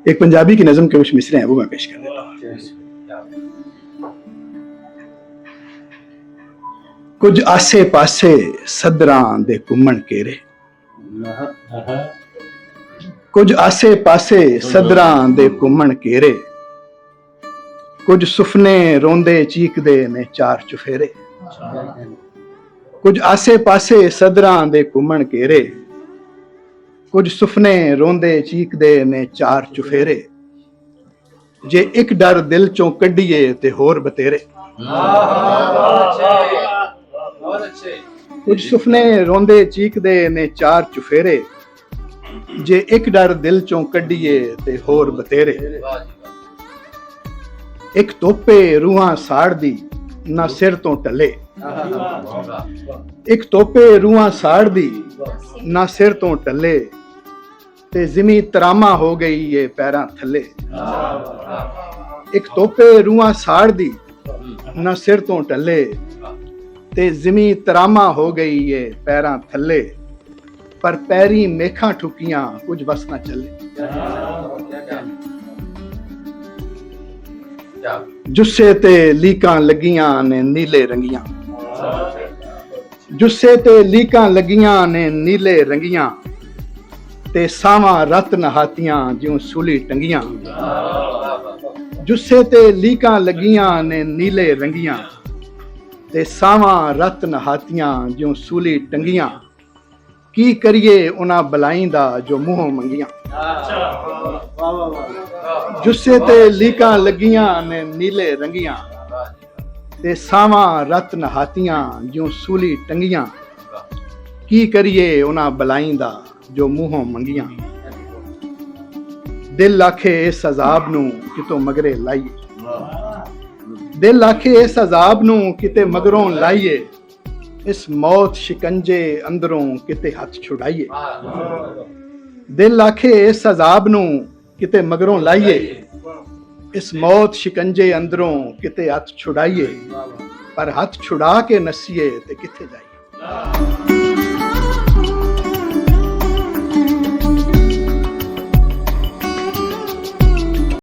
एक पंजाबी की नज़म के कुछ मिसरे हैं, वो मैं पेश कर देता हूँ। कुछ आसे पासे सदरां दे घुमण केरे, कुछ आसे पासे सदरां दे घुमण केरे, कुछ सुफने रोंदे चीकदे ने चार चुफेरे। कुछ आसे पासे सदरां दे घुमण केरे, कुछ सुफने रोंदे चीकदे ने चार चुफेरे। जे एक डर दिल चों कड्डीए ते होर बतेरे। कुछ सुफने रोंदे चीकदे ने चार चुफेरे, जे एक डर दिल चों कड्डीए ते होर बतेरे। एक तोपे रूहां साड़दी ना सिर तो टले, एक तोपे रूहां साड़दी ना सिर तो टले, ते जिमी तरामा हो गई ये पैरां थले। एक तोपे रूहां साड़दी ना सिर तो टले, ते जिमी तरामा हो गई ये पैरां थले। पर पैरी मेखा ठुकियां कुछ बस ना चले। जुस्से ते लीकां लगियां ने नीले रंगियां, जुस्से ते लीकां लगियां ने नीले रंगियां, ते सावां रत नहातियां ज्यों सूली टंगियां। जुस्से ते लीकां लगियां ने नीले रंगियां, ते सावां रत नहातियां ज्यों सूली टंगियां। की करिए उन्हां बलाईं दा जो मूहों मंगियां। जुस्से ते लीकां लगियां ने नीले रंगियां, ते सावां रत नहातियां ज्यों सूली टंगियां। की करिए उन्हां बलाईं दा जो मूहों मंगियां। दिल आखे इस अजाब नूं कितों मगरे लाइए, दिल आखे इस अजाब नूं किते मगरों लाइए, इस मौत शिकंजे अंदरों किते हथ छुड़ाइए। दिल आखे इस अजाब नूं किते मगरों लाइए, इस मौत शिकंजे अंदरों किते हथ छुड़ाइए। पर हथ छुड़ा के नसीए ते किथे जाइए।